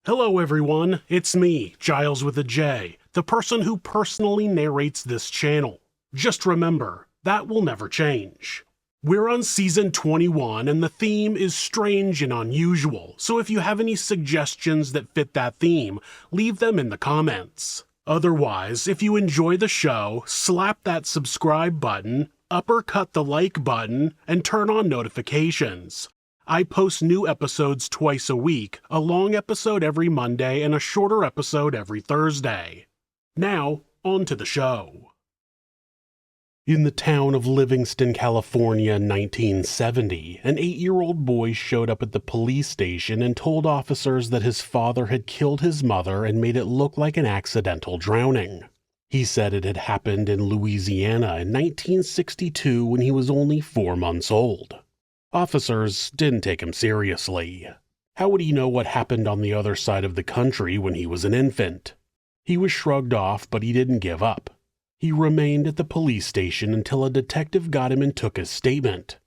Hello everyone, it's me, Giles with a J, the person who personally narrates this channel. Just remember, that will never change. We're on season 21 and the theme is strange and unusual, so if you have any suggestions that fit that theme, leave them in the comments. Otherwise, if you enjoy the show, slap that subscribe button, uppercut the like button, and turn on notifications. I post new episodes twice a week, a long episode every Monday and a shorter episode every Thursday. Now, on to the show. In the town of Livingston, California in 1970, an 8-year-old boy showed up at the police station and told officers that his father had killed his mother and made it look like an accidental drowning. He said it had happened in Louisiana in 1962 when he was only 4 months old. Officers didn't take him seriously. How would he know what happened on the other side of the country when he was an infant? He was shrugged off, but he didn't give up. He remained at the police station until a detective got him and took his statement.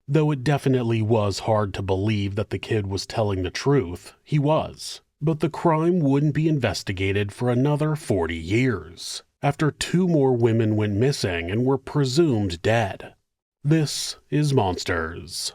Though it definitely was hard to believe that the kid was telling the truth, he was. But the crime wouldn't be investigated for another 40 years, after 2 more women went missing and were presumed dead. This is Monsters.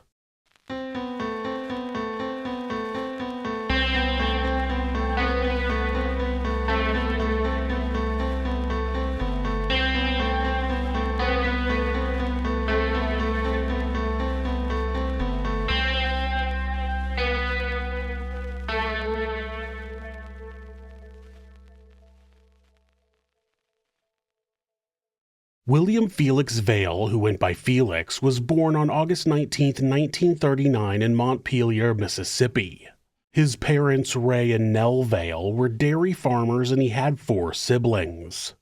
William Felix Vail, who went by Felix, was born on August 19, 1939 in Montpelier, Mississippi. His parents, Ray and Nell Vail, were dairy farmers and he had 4 siblings.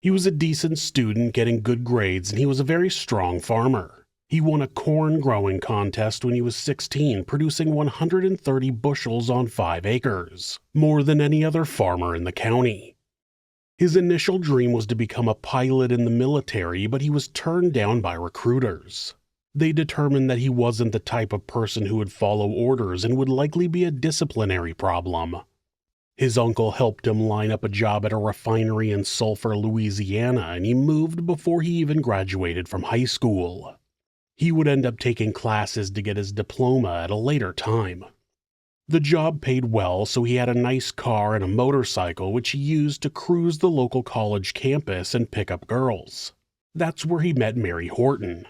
He was a decent student, getting good grades, and he was a very strong farmer. He won a corn growing contest when he was 16, producing 130 bushels on 5 acres, more than any other farmer in the county. His initial dream was to become a pilot in the military, but he was turned down by recruiters. They determined that he wasn't the type of person who would follow orders and would likely be a disciplinary problem. His uncle helped him line up a job at a refinery in Sulphur, Louisiana, and he moved before he even graduated from high school. He would end up taking classes to get his diploma at a later time. The job paid well, so he had a nice car and a motorcycle which he used to cruise the local college campus and pick up girls. That's where he met Mary Horton.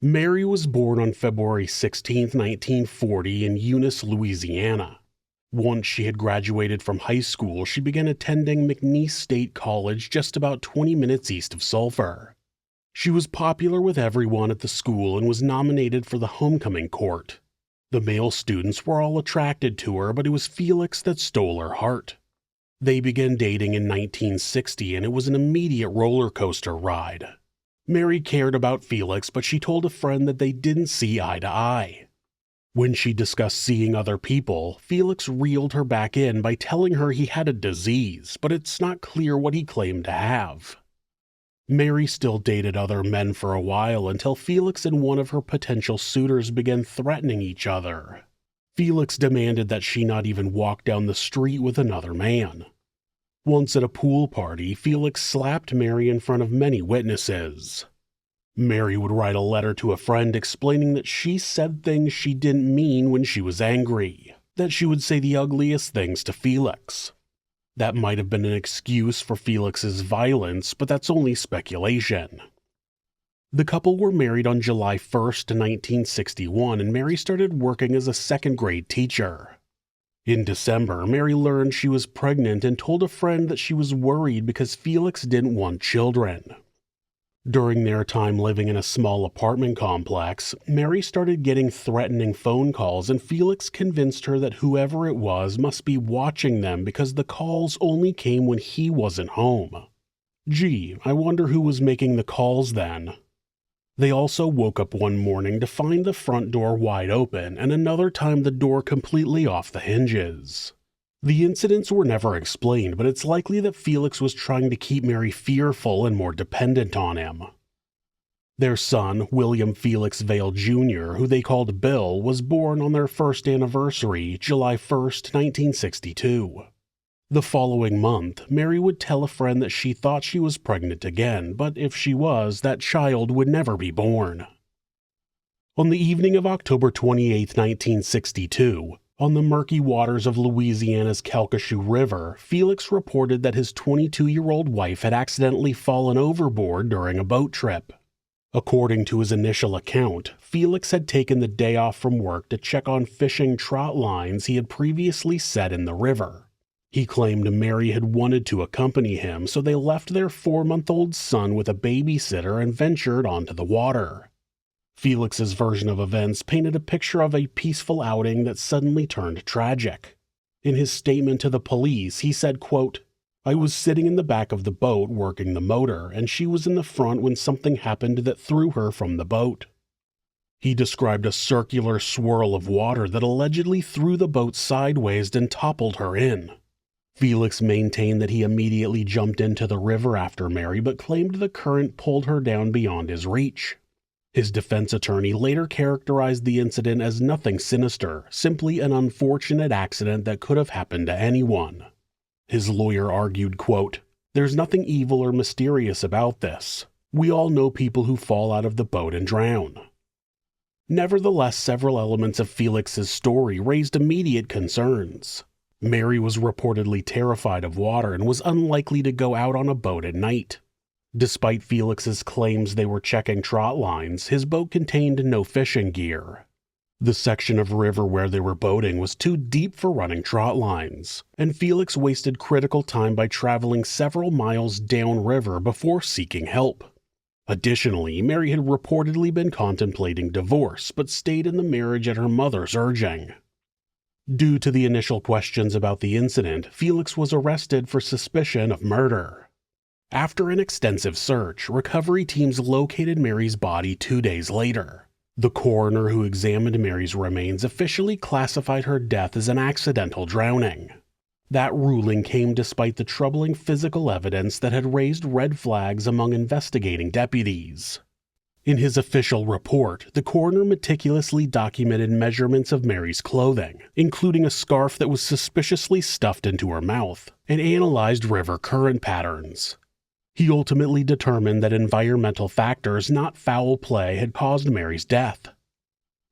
Mary was born on February 16, 1940 in Eunice, Louisiana. Once she had graduated from high school, she began attending McNeese State College just about 20 minutes east of Sulphur. She was popular with everyone at the school and was nominated for the homecoming court. The male students were all attracted to her, but it was Felix that stole her heart. They began dating in 1960, and it was an immediate roller coaster ride. Mary cared about Felix, but she told a friend that they didn't see eye to eye. When she discussed seeing other people, Felix reeled her back in by telling her he had a disease, but it's not clear what he claimed to have. Mary still dated other men for a while until Felix and one of her potential suitors began threatening each other. Felix demanded that she not even walk down the street with another man. Once at a pool party, Felix slapped Mary in front of many witnesses. Mary would write a letter to a friend explaining that she said things she didn't mean when she was angry, that she would say the ugliest things to Felix. That might have been an excuse for Felix's violence, but that's only speculation. The couple were married on July 1st, 1961, and Mary started working as a second-grade teacher. In December, Mary learned she was pregnant and told a friend that she was worried because Felix didn't want children. During their time living in a small apartment complex, Mary started getting threatening phone calls, and Felix convinced her that whoever it was must be watching them because the calls only came when he wasn't home. Gee, I wonder who was making the calls then. They also woke up one morning to find the front door wide open and another time the door completely off the hinges. The incidents were never explained, but it's likely that Felix was trying to keep Mary fearful and more dependent on him. Their son, William Felix Vail Jr., who they called Bill, was born on their first anniversary, July 1st, 1962. The following month, Mary would tell a friend that she thought she was pregnant again, but if she was, that child would never be born. On the evening of October 28, 1962, on the murky waters of Louisiana's Calcasieu River, Felix reported that his 22-year-old wife had accidentally fallen overboard during a boat trip. According to his initial account, Felix had taken the day off from work to check on fishing trot lines he had previously set in the river. He claimed Mary had wanted to accompany him, so they left their 4-month-old son with a babysitter and ventured onto the water. Felix's version of events painted a picture of a peaceful outing that suddenly turned tragic. In his statement to the police, he said, quote, "I was sitting in the back of the boat working the motor, and she was in the front when something happened that threw her from the boat." He described a circular swirl of water that allegedly threw the boat sideways and toppled her in. Felix maintained that he immediately jumped into the river after Mary, but claimed the current pulled her down beyond his reach. His defense attorney later characterized the incident as nothing sinister, simply an unfortunate accident that could have happened to anyone. His lawyer argued, quote, "There's nothing evil or mysterious about this. We all know people who fall out of the boat and drown." Nevertheless, several elements of Felix's story raised immediate concerns. Mary was reportedly terrified of water and was unlikely to go out on a boat at night. Despite Felix's claims they were checking trot lines, his boat contained no fishing gear. The section of river where they were boating was too deep for running trot lines, and Felix wasted critical time by traveling several miles downriver before seeking help. Additionally, Mary had reportedly been contemplating divorce, but stayed in the marriage at her mother's urging. Due to the initial questions about the incident, Felix was arrested for suspicion of murder. After an extensive search, recovery teams located Mary's body 2 days later. The coroner who examined Mary's remains officially classified her death as an accidental drowning. That ruling came despite the troubling physical evidence that had raised red flags among investigating deputies. In his official report, the coroner meticulously documented measurements of Mary's clothing, including a scarf that was suspiciously stuffed into her mouth, and analyzed river current patterns. He ultimately determined that environmental factors, not foul play, had caused Mary's death.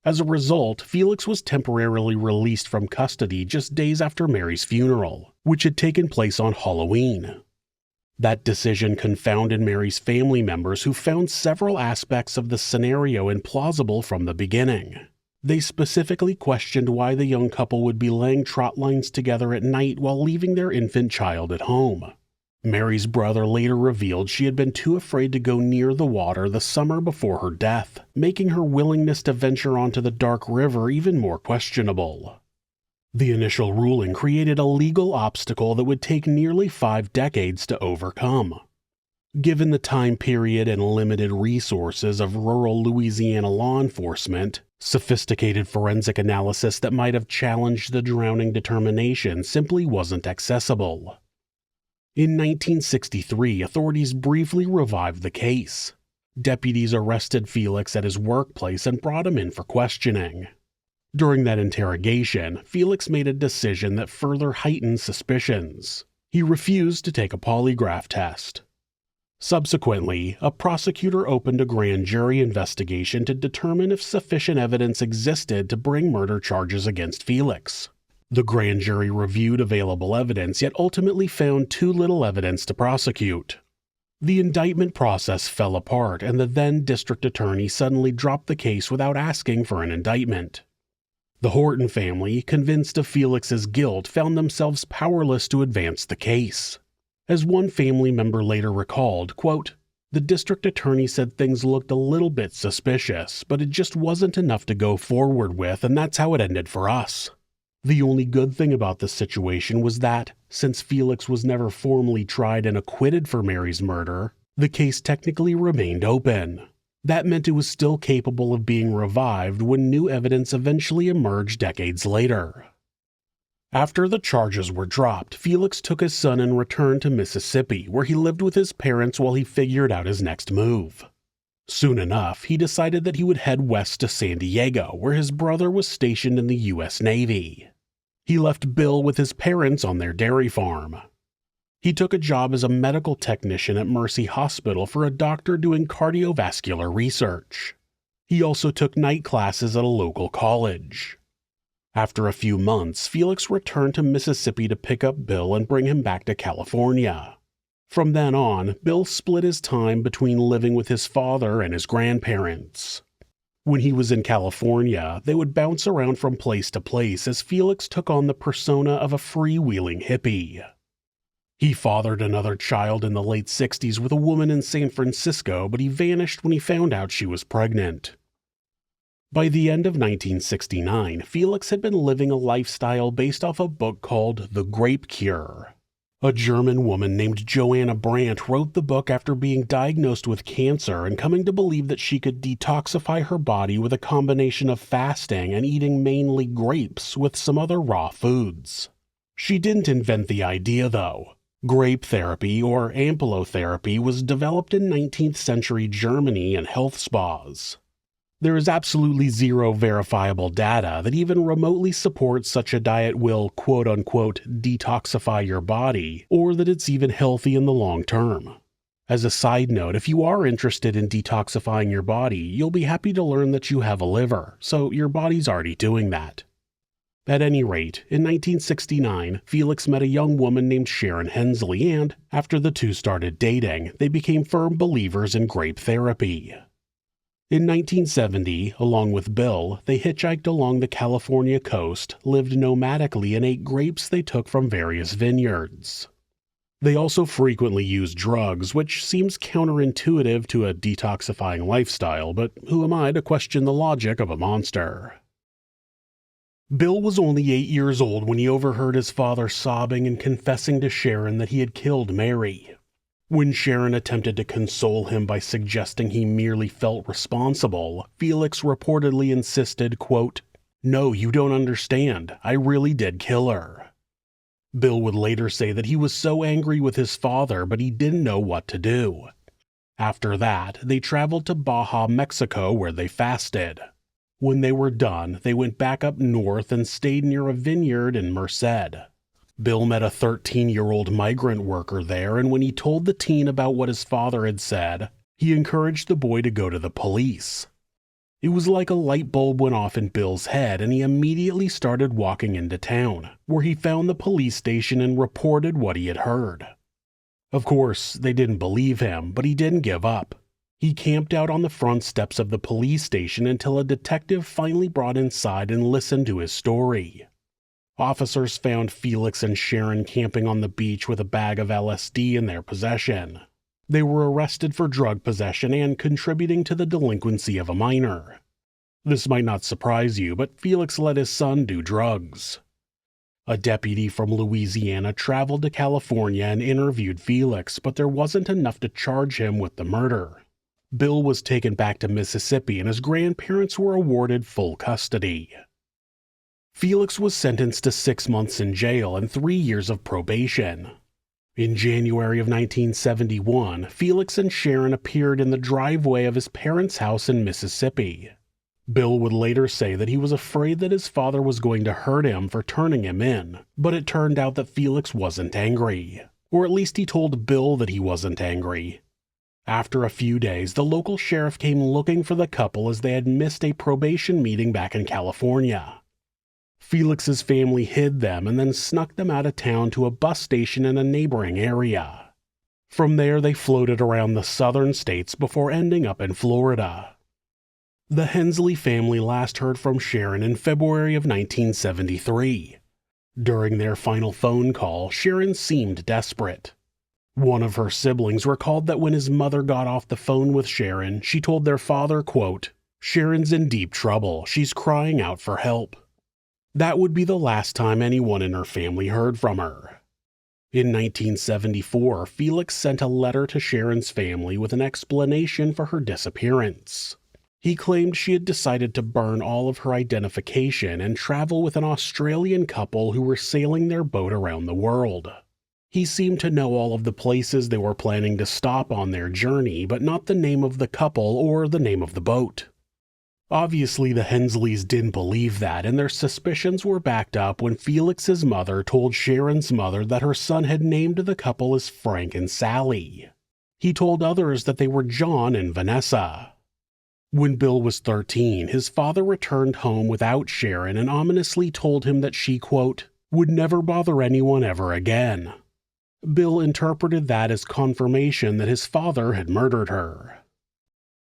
As a result, Felix was temporarily released from custody just days after Mary's funeral, which had taken place on Halloween. That decision confounded Mary's family members, who found several aspects of the scenario implausible from the beginning. They specifically questioned why the young couple would be laying trot lines together at night while leaving their infant child at home. Mary's brother later revealed she had been too afraid to go near the water the summer before her death, making her willingness to venture onto the dark river even more questionable. The initial ruling created a legal obstacle that would take nearly 5 decades to overcome. Given the time period and limited resources of rural Louisiana law enforcement, sophisticated forensic analysis that might have challenged the drowning determination simply wasn't accessible. In 1963, authorities briefly revived the case. Deputies arrested Felix at his workplace and brought him in for questioning. During that interrogation, Felix made a decision that further heightened suspicions. He refused to take a polygraph test. Subsequently, a prosecutor opened a grand jury investigation to determine if sufficient evidence existed to bring murder charges against Felix. The grand jury reviewed available evidence, yet ultimately found too little evidence to prosecute. The indictment process fell apart, and the then district attorney suddenly dropped the case without asking for an indictment. The Horton family, convinced of Felix's guilt, found themselves powerless to advance the case. As one family member later recalled, quote, "The district attorney said things looked a little bit suspicious, but it just wasn't enough to go forward with, and that's how it ended for us. The only good thing about this situation was that, since Felix was never formally tried and acquitted for Mary's murder, the case technically remained open. That meant it was still capable of being revived when new evidence eventually emerged decades later." After the charges were dropped, Felix took his son and returned to Mississippi, where he lived with his parents while he figured out his next move. Soon enough, he decided that he would head west to San Diego, where his brother was stationed in the U.S. Navy. He left Bill with his parents on their dairy farm. He took a job as a medical technician at Mercy Hospital for a doctor doing cardiovascular research. He also took night classes at a local college. After a few months, Felix returned to Mississippi to pick up Bill and bring him back to California. From then on, Bill split his time between living with his father and his grandparents. When he was in California, they would bounce around from place to place as Felix took on the persona of a freewheeling hippie. He fathered another child in the late 60s with a woman in San Francisco, but he vanished when he found out she was pregnant. By the end of 1969, Felix had been living a lifestyle based off a book called The Grape Cure. A German woman named Joanna Brandt wrote the book after being diagnosed with cancer and coming to believe that she could detoxify her body with a combination of fasting and eating mainly grapes with some other raw foods. She didn't invent the idea, though. Grape therapy, or ampelotherapy, was developed in 19th century Germany in health spas. There is absolutely zero verifiable data that even remotely supports such a diet will quote-unquote detoxify your body, or that it's even healthy in the long term. As a side note, if you are interested in detoxifying your body, you'll be happy to learn that you have a liver, so your body's already doing that. At any rate, in 1969, Felix met a young woman named Sharon Hensley, and, after the two started dating, they became firm believers in grape therapy. In 1970, along with Bill, they hitchhiked along the California coast, lived nomadically, and ate grapes they took from various vineyards. They also frequently used drugs, which seems counterintuitive to a detoxifying lifestyle, but who am I to question the logic of a monster? Bill was only 8 years old when he overheard his father sobbing and confessing to Sharon that he had killed Mary. When Sharon attempted to console him by suggesting he merely felt responsible, Felix reportedly insisted, quote, "No, you don't understand. I really did kill her." Bill would later say that he was so angry with his father, but he didn't know what to do. After that, they traveled to Baja, Mexico, where they fasted. When they were done, they went back up north and stayed near a vineyard in Merced. Bill met a 13-year-old migrant worker there, and when he told the teen about what his father had said, he encouraged the boy to go to the police. It was like a light bulb went off in Bill's head, and he immediately started walking into town, where he found the police station and reported what he had heard. Of course, they didn't believe him, but he didn't give up. He camped out on the front steps of the police station until a detective finally brought inside and listened to his story. Officers found Felix and Sharon camping on the beach with a bag of LSD in their possession. They were arrested for drug possession and contributing to the delinquency of a minor. This might not surprise you, but Felix let his son do drugs. A deputy from Louisiana traveled to California and interviewed Felix, but there wasn't enough to charge him with the murder. Bill was taken back to Mississippi and his grandparents were awarded full custody. Felix was sentenced to 6 months in jail and 3 years of probation. In January of 1971, Felix and Sharon appeared in the driveway of his parents' house in Mississippi. Bill would later say that he was afraid that his father was going to hurt him for turning him in, but it turned out that Felix wasn't angry. Or at least he told Bill that he wasn't angry. After a few days, the local sheriff came looking for the couple as they had missed a probation meeting back in California. Felix's family hid them and then snuck them out of town to a bus station in a neighboring area. From there, they floated around the southern states before ending up in Florida. The Hensley family last heard from Sharon in February of 1973. During their final phone call, Sharon seemed desperate. One of her siblings recalled that when his mother got off the phone with Sharon, she told their father, quote, "Sharon's in deep trouble. She's crying out for help." That would be the last time anyone in her family heard from her. In 1974, Felix sent a letter to Sharon's family with an explanation for her disappearance. He claimed she had decided to burn all of her identification and travel with an Australian couple who were sailing their boat around the world. He seemed to know all of the places they were planning to stop on their journey, but not the name of the couple or the name of the boat. Obviously, the Hensleys didn't believe that, and their suspicions were backed up when Felix's mother told Sharon's mother that her son had named the couple as Frank and Sally. He told others that they were John and Vanessa. When Bill was 13, his father returned home without Sharon and ominously told him that she, quote, would never bother anyone ever again. Bill interpreted that as confirmation that his father had murdered her.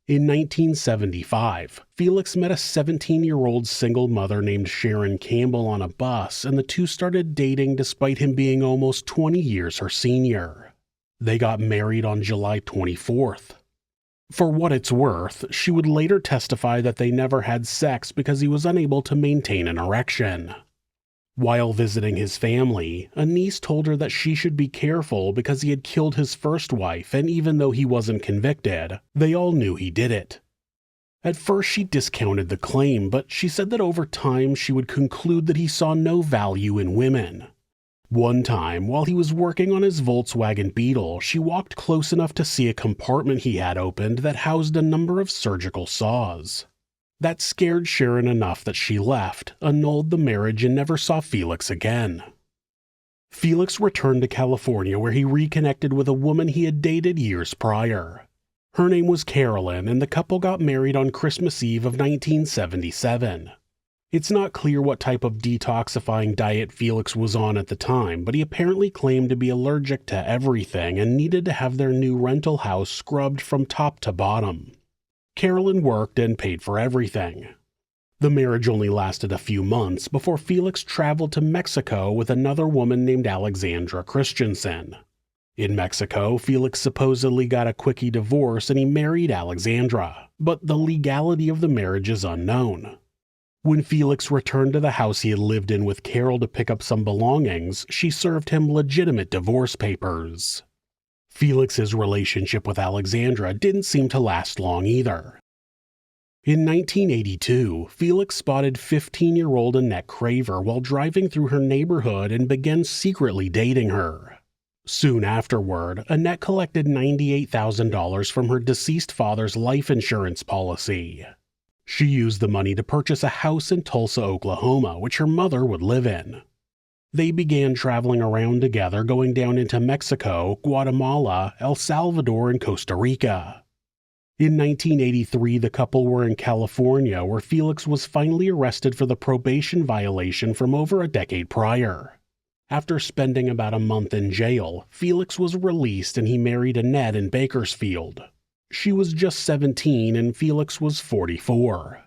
In 1975, Felix met a 17-year-old single mother named Sharon Campbell on a bus, and the two started dating despite him being almost 20 years her senior. They got married on July 24th. For what it's worth, she would later testify that they never had sex because he was unable to maintain an erection. While visiting his family, a niece told her that she should be careful because he had killed his first wife, and even though he wasn't convicted, they all knew he did it. At first she discounted the claim, but she said that over time she would conclude that he saw no value in women. One time, while he was working on his Volkswagen Beetle, she walked close enough to see a compartment he had opened that housed a number of surgical saws. That scared Sharon enough that she left, annulled the marriage, and never saw Felix again. Felix returned to California where he reconnected with a woman he had dated years prior. Her name was Carolyn, and the couple got married on Christmas Eve of 1977. It's not clear what type of detoxifying diet Felix was on at the time, but he apparently claimed to be allergic to everything and needed to have their new rental house scrubbed from top to bottom. Carolyn worked and paid for everything. The marriage only lasted a few months before Felix traveled to Mexico with another woman named Alexandra Christensen. In Mexico, Felix supposedly got a quickie divorce and he married Alexandra, but the legality of the marriage is unknown. When Felix returned to the house he had lived in with Carol to pick up some belongings, she served him legitimate divorce papers. Felix's relationship with Alexandra didn't seem to last long either. In 1982, Felix spotted 15-year-old Annette Craver while driving through her neighborhood and began secretly dating her. Soon afterward, Annette collected $98,000 from her deceased father's life insurance policy. She used the money to purchase a house in Tulsa, Oklahoma, which her mother would live in. They began traveling around together, going down into Mexico, Guatemala, El Salvador, and Costa Rica. In 1983, the couple were in California, where Felix was finally arrested for the probation violation from over a decade prior. After spending about a month in jail, Felix was released and he married Annette in Bakersfield. She was just 17 and Felix was 44.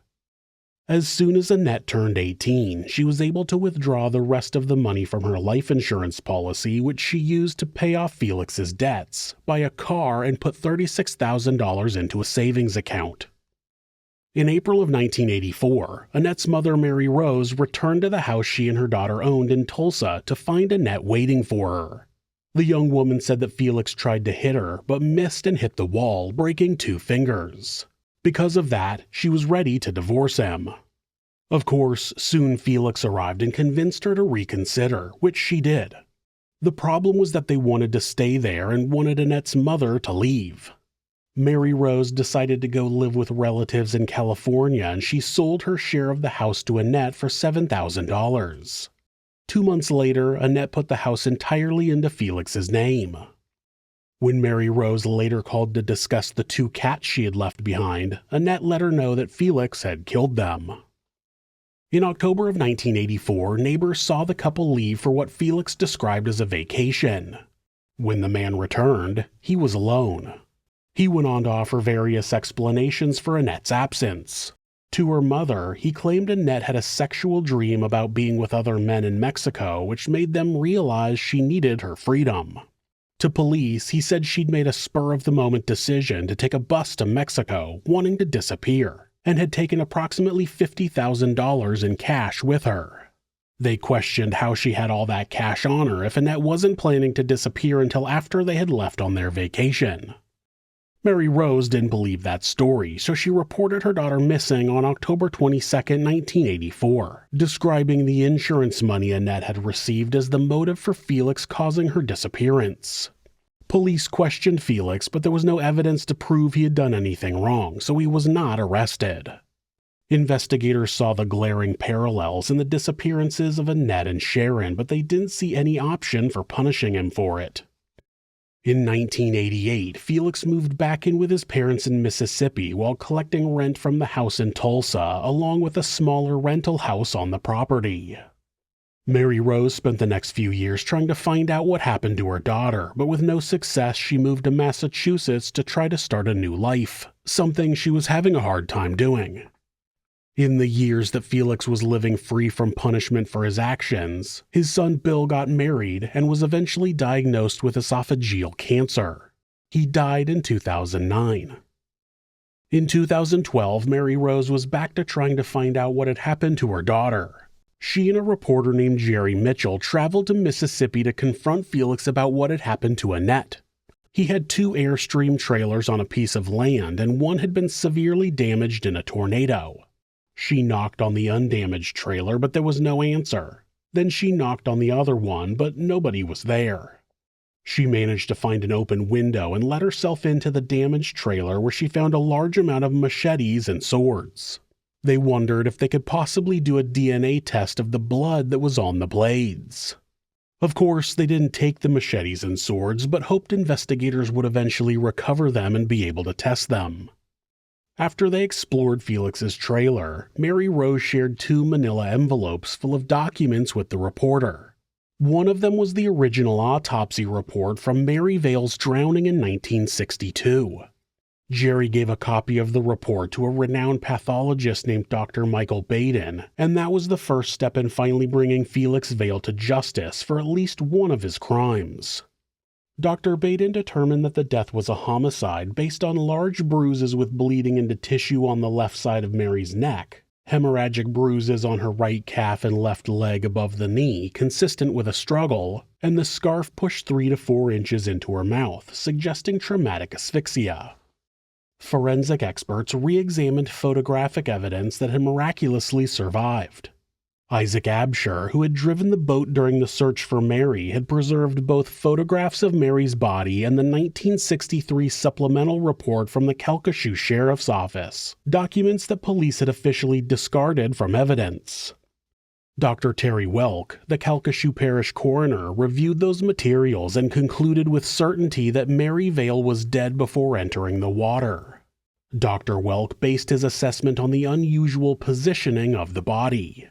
As soon as Annette turned 18, she was able to withdraw the rest of the money from her life insurance policy, which she used to pay off Felix's debts, buy a car, and put $36,000 into a savings account. In April of 1984, Annette's mother, Mary Rose, returned to the house she and her daughter owned in Tulsa to find Annette waiting for her. The young woman said that Felix tried to hit her, but missed and hit the wall, breaking 2 fingers. Because of that, she was ready to divorce him. Of course, soon Felix arrived and convinced her to reconsider, which she did. The problem was that they wanted to stay there and wanted Annette's mother to leave. Mary Rose decided to go live with relatives in California, and she sold her share of the house to Annette for $7,000. 2 months later, Annette put the house entirely into Felix's name. When Mary Rose later called to discuss the 2 cats she had left behind, Annette let her know that Felix had killed them. In October of 1984, neighbors saw the couple leave for what Felix described as a vacation. When the man returned, he was alone. He went on to offer various explanations for Annette's absence. To her mother, he claimed Annette had a sexual dream about being with other men in Mexico, which made them realize she needed her freedom. To police, he said she'd made a spur-of-the-moment decision to take a bus to Mexico, wanting to disappear, and had taken approximately $50,000 in cash with her. They questioned how she had all that cash on her if Annette wasn't planning to disappear until after they had left on their vacation. Mary Rose didn't believe that story, so she reported her daughter missing on October 22, 1984, describing the insurance money Annette had received as the motive for Felix causing her disappearance. Police questioned Felix, but there was no evidence to prove he had done anything wrong, so he was not arrested. Investigators saw the glaring parallels in the disappearances of Annette and Sharon, but they didn't see any option for punishing him for it. In 1988, Felix moved back in with his parents in Mississippi while collecting rent from the house in Tulsa, along with a smaller rental house on the property. Mary Rose spent the next few years trying to find out what happened to her daughter, but with no success she moved to Massachusetts to try to start a new life, something she was having a hard time doing. In the years that Felix was living free from punishment for his actions, his son Bill got married and was eventually diagnosed with esophageal cancer. He died in 2009. In 2012, Mary Rose was back to trying to find out what had happened to her daughter. She and a reporter named Jerry Mitchell traveled to Mississippi to confront Felix about what had happened to Annette. He had 2 Airstream trailers on a piece of land, and one had been severely damaged in a tornado. She knocked on the undamaged trailer, but there was no answer. Then she knocked on the other one, but nobody was there. She managed to find an open window and let herself into the damaged trailer, where she found a large amount of machetes and swords. They wondered if they could possibly do a DNA test of the blood that was on the blades. Of course, they didn't take the machetes and swords, but hoped investigators would eventually recover them and be able to test them. After they explored Felix's trailer, Mary Rose shared 2 manila envelopes full of documents with the reporter. One of them was the original autopsy report from Mary Vail's drowning in 1962. Jerry gave a copy of the report to a renowned pathologist named Dr. Michael Baden, and that was the first step in finally bringing Felix Vail to justice for at least one of his crimes. Dr. Baden determined that the death was a homicide based on large bruises with bleeding into tissue on the left side of Mary's neck, hemorrhagic bruises on her right calf and left leg above the knee consistent with a struggle, and the scarf pushed 3 to 4 inches into her mouth, suggesting traumatic asphyxia. Forensic experts re-examined photographic evidence that had miraculously survived. Isaac Absher, who had driven the boat during the search for Mary, had preserved both photographs of Mary's body and the 1963 supplemental report from the Calcasieu Sheriff's Office, documents that police had officially discarded from evidence. Dr. Terry Welk, the Calcasieu Parish coroner, reviewed those materials and concluded with certainty that Mary Vail was dead before entering the water. Dr. Welk based his assessment on the unusual positioning of the body.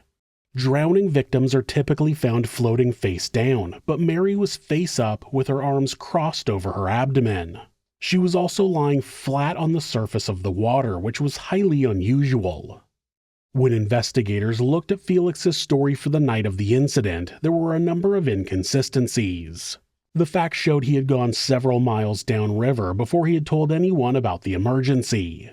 Drowning victims are typically found floating face down, but Mary was face up with her arms crossed over her abdomen. She was also lying flat on the surface of the water, which was highly unusual. When investigators looked at Felix's story for the night of the incident, there were a number of inconsistencies. The facts showed he had gone several miles downriver before he had told anyone about the emergency.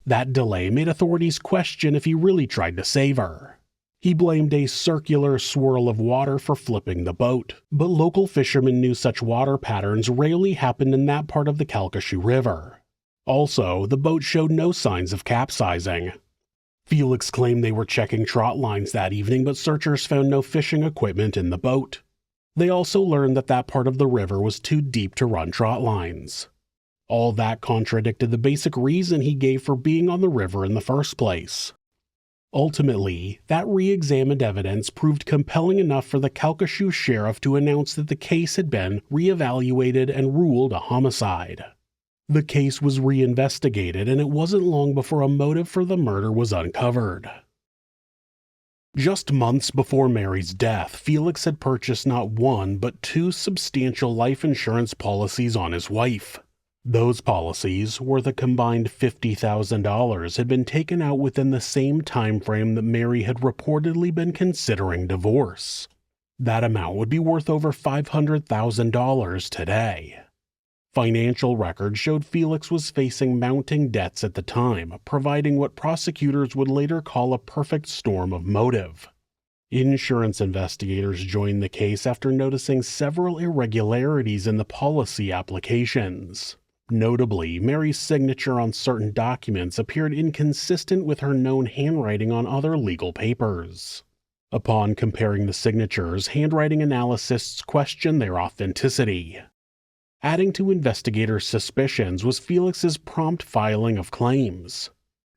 That delay made authorities question if he really tried to save her. He blamed a circular swirl of water for flipping the boat, but local fishermen knew such water patterns rarely happened in that part of the Calcasieu River. Also, the boat showed no signs of capsizing. Felix claimed they were checking trot lines that evening, but searchers found no fishing equipment in the boat. They also learned that that part of the river was too deep to run trot lines. All that contradicted the basic reason he gave for being on the river in the first place. Ultimately, that re-examined evidence proved compelling enough for the Calcasieu sheriff to announce that the case had been re-evaluated and ruled a homicide. The case was re-investigated, and it wasn't long before a motive for the murder was uncovered. Just months before Mary's death, Felix had purchased not 1 but 2 substantial life insurance policies on his wife. Those policies, worth a combined $50,000, had been taken out within the same time frame that Mary had reportedly been considering divorce. That amount would be worth over $500,000 today. Financial records showed Felix was facing mounting debts at the time, providing what prosecutors would later call a perfect storm of motive. Insurance investigators joined the case after noticing several irregularities in the policy applications. Notably, Mary's signature on certain documents appeared inconsistent with her known handwriting on other legal papers. Upon comparing the signatures, handwriting analysts questioned their authenticity. Adding to investigators' suspicions was Felix's prompt filing of claims.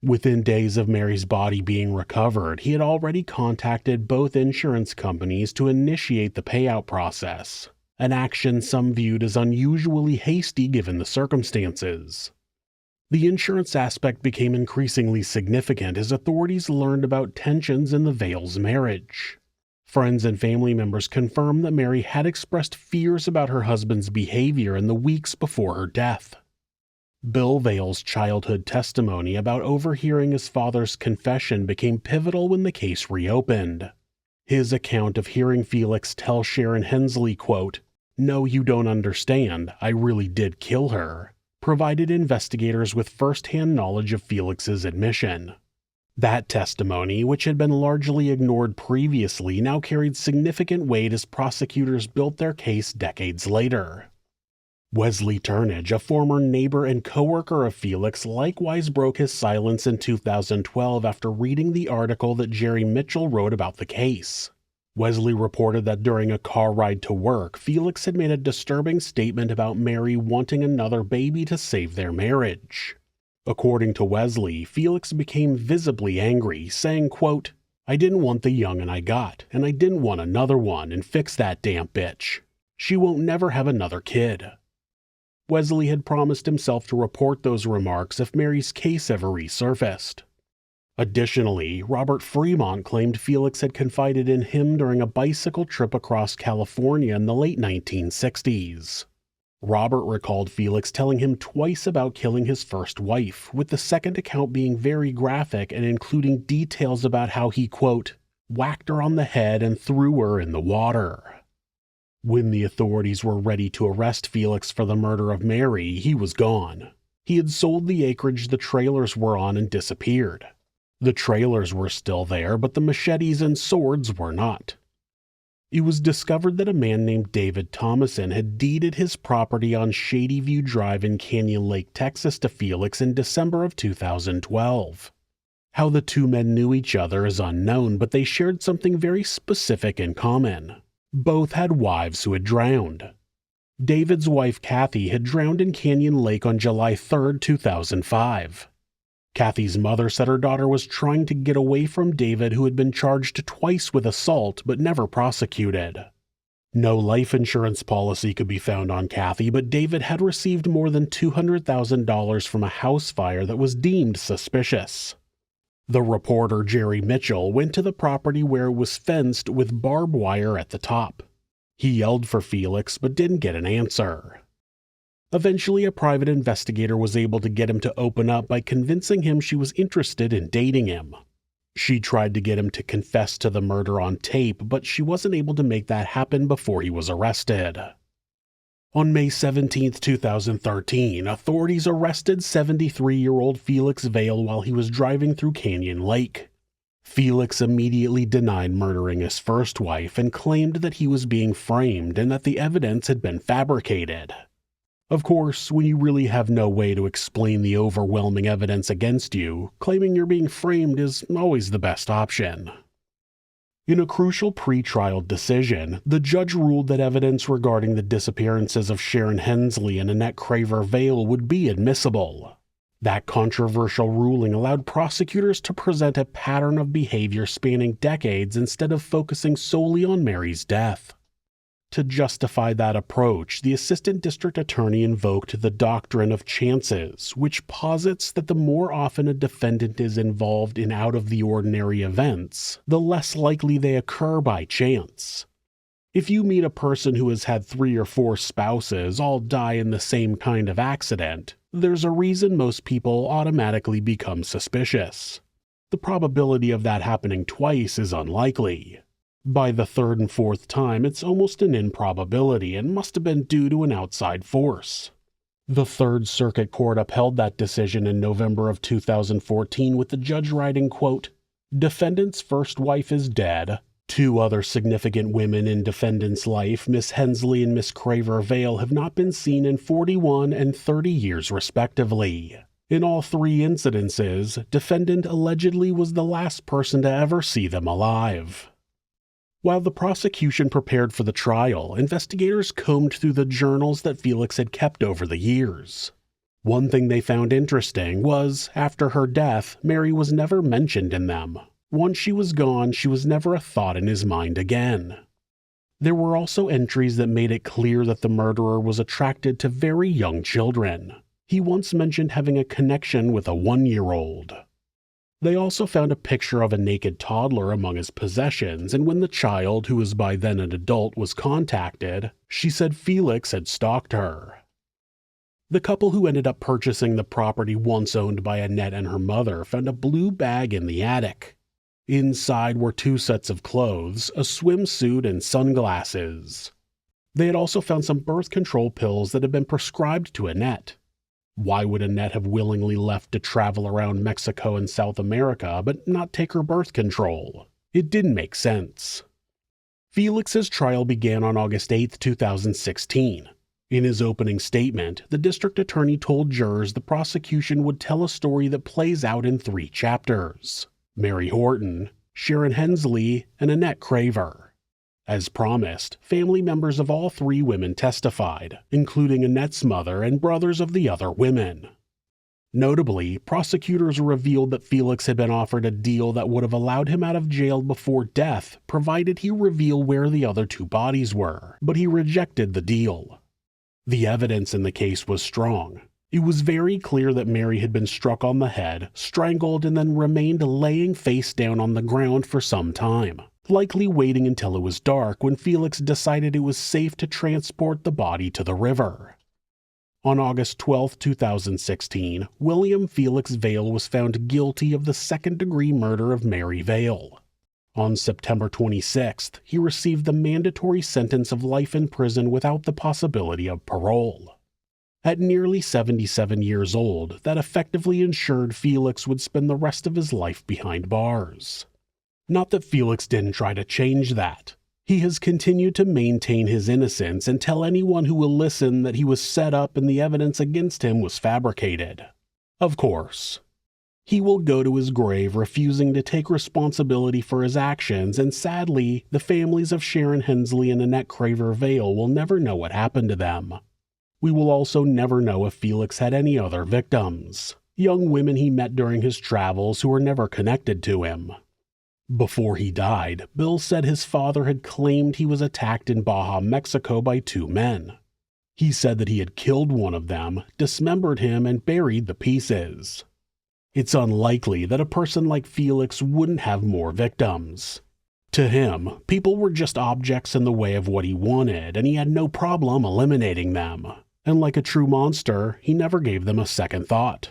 Within days of Mary's body being recovered, he had already contacted both insurance companies to initiate the payout process, an action some viewed as unusually hasty given the circumstances. The insurance aspect became increasingly significant as authorities learned about tensions in the Vail's marriage. Friends and family members confirmed that Mary had expressed fears about her husband's behavior in the weeks before her death. Bill Vail's childhood testimony about overhearing his father's confession became pivotal when the case reopened. His account of hearing Felix tell Sharon Hensley, quote, "No, you don't understand, I really did kill her," provided investigators with first-hand knowledge of Felix's admission. That testimony, which had been largely ignored previously, now carried significant weight as prosecutors built their case decades later. Wesley Turnage, a former neighbor and coworker of Felix, likewise broke his silence in 2012 after reading the article that Jerry Mitchell wrote about the case. Wesley reported that during a car ride to work, Felix had made a disturbing statement about Mary wanting another baby to save their marriage. According to Wesley, Felix became visibly angry, saying, quote, "I didn't want the young'un I got, and I didn't want another one, and fix that damn bitch. She won't never have another kid." Wesley had promised himself to report those remarks if Mary's case ever resurfaced. Additionally, Robert Fremont claimed Felix had confided in him during a bicycle trip across California in the late 1960s. Robert recalled Felix telling him twice about killing his first wife, with the second account being very graphic and including details about how he, quote, "whacked her on the head and threw her in the water." When the authorities were ready to arrest Felix for the murder of Mary, he was gone. He had sold the acreage the trailers were on and disappeared. The trailers were still there, but the machetes and swords were not. It was discovered that a man named David Thomason had deeded his property on Shady View Drive in Canyon Lake, Texas to Felix in December of 2012. How the two men knew each other is unknown, but they shared something very specific in common. Both had wives who had drowned. David's wife Kathy had drowned in Canyon Lake on July 3, 2005. Kathy's mother said her daughter was trying to get away from David, who had been charged twice with assault but never prosecuted. No life insurance policy could be found on Kathy, but David had received more than $200,000 from a house fire that was deemed suspicious. The reporter Jerry Mitchell went to the property where it was fenced with barbed wire at the top. He yelled for Felix but didn't get an answer. Eventually, a private investigator was able to get him to open up by convincing him she was interested in dating him. She tried to get him to confess to the murder on tape, but she wasn't able to make that happen before he was arrested. On May 17, 2013, authorities arrested 73-year-old Felix Vail while he was driving through Canyon Lake. Felix immediately denied murdering his first wife and claimed that he was being framed and that the evidence had been fabricated. Of course, when you really have no way to explain the overwhelming evidence against you, claiming you're being framed is always the best option. In a crucial pre-trial decision, the judge ruled that evidence regarding the disappearances of Sharon Hensley and Annette Vail would be admissible. That controversial ruling allowed prosecutors to present a pattern of behavior spanning decades instead of focusing solely on Mary's death. To justify that approach, the assistant district attorney invoked the doctrine of chances, which posits that the more often a defendant is involved in out-of-the-ordinary events, the less likely they occur by chance. If you meet a person who has had 3 or 4 spouses all die in the same kind of accident, there's a reason most people automatically become suspicious. The probability of that happening twice is unlikely. By the 3rd and 4th time, it's almost an improbability and must have been due to an outside force. The Third Circuit Court upheld that decision in November of 2014 with the judge writing, quote, "Defendant's first wife is dead. Two other significant women in defendant's life, Miss Hensley and Miss Craver Vail, have not been seen in 41 and 30 years respectively. In all three incidences, defendant allegedly was the last person to ever see them alive. While the prosecution prepared for the trial, investigators combed through the journals that Felix had kept over the years. One thing they found interesting was, after her death, Mary was never mentioned in them. Once she was gone, she was never a thought in his mind again. There were also entries that made it clear that the murderer was attracted to very young children. He once mentioned having a connection with a 1-year-old. They also found a picture of a naked toddler among his possessions, and when the child, who was by then an adult, was contacted, she said Felix had stalked her. The couple who ended up purchasing the property once owned by Annette and her mother found a blue bag in the attic. Inside were 2 sets of clothes, a swimsuit, and sunglasses. They had also found some birth control pills that had been prescribed to Annette. Why would Annette have willingly left to travel around Mexico and South America but not take her birth control? It didn't make sense. Felix's trial began on August 8, 2016. In his opening statement, the district attorney told jurors the prosecution would tell a story that plays out in 3 chapters: Mary Horton, Sharon Hensley, and Annette Craver. As promised, family members of all 3 women testified, including Annette's mother and brothers of the other women. Notably, prosecutors revealed that Felix had been offered a deal that would have allowed him out of jail before death, provided he reveal where the other 2 bodies were, but he rejected the deal. The evidence in the case was strong. It was very clear that Mary had been struck on the head, strangled, and then remained laying face down on the ground for some time, likely waiting until it was dark when Felix decided it was safe to transport the body to the river. On August 12, 2016, William Felix Vail was found guilty of the second-degree murder of Mary Vail. On September 26th, he received the mandatory sentence of life in prison without the possibility of parole. At nearly 77 years old, that effectively ensured Felix would spend the rest of his life behind bars. Not that Felix didn't try to change that. He has continued to maintain his innocence and tell anyone who will listen that he was set up and the evidence against him was fabricated. Of course. He will go to his grave refusing to take responsibility for his actions, and sadly, the families of Sharon Hensley and Annette Craver Vail will never know what happened to them. We will also never know if Felix had any other victims, young women he met during his travels who were never connected to him. Before he died, Bill said his father had claimed he was attacked in Baja, Mexico by 2 men. He said that he had killed one of them, dismembered him, and buried the pieces. It's unlikely that a person like Felix wouldn't have more victims. To him, people were just objects in the way of what he wanted, and he had no problem eliminating them. And like a true monster, he never gave them a second thought.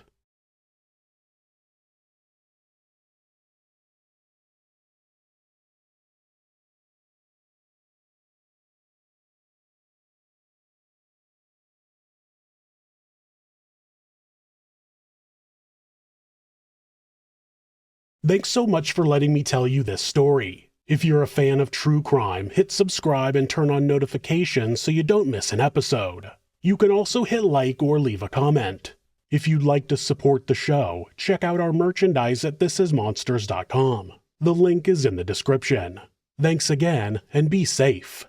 Thanks so much for letting me tell you this story. If you're a fan of true crime, hit subscribe and turn on notifications so you don't miss an episode. You can also hit like or leave a comment. If you'd like to support the show, check out our merchandise at thisismonsters.com. The link is in the description. Thanks again, and be safe.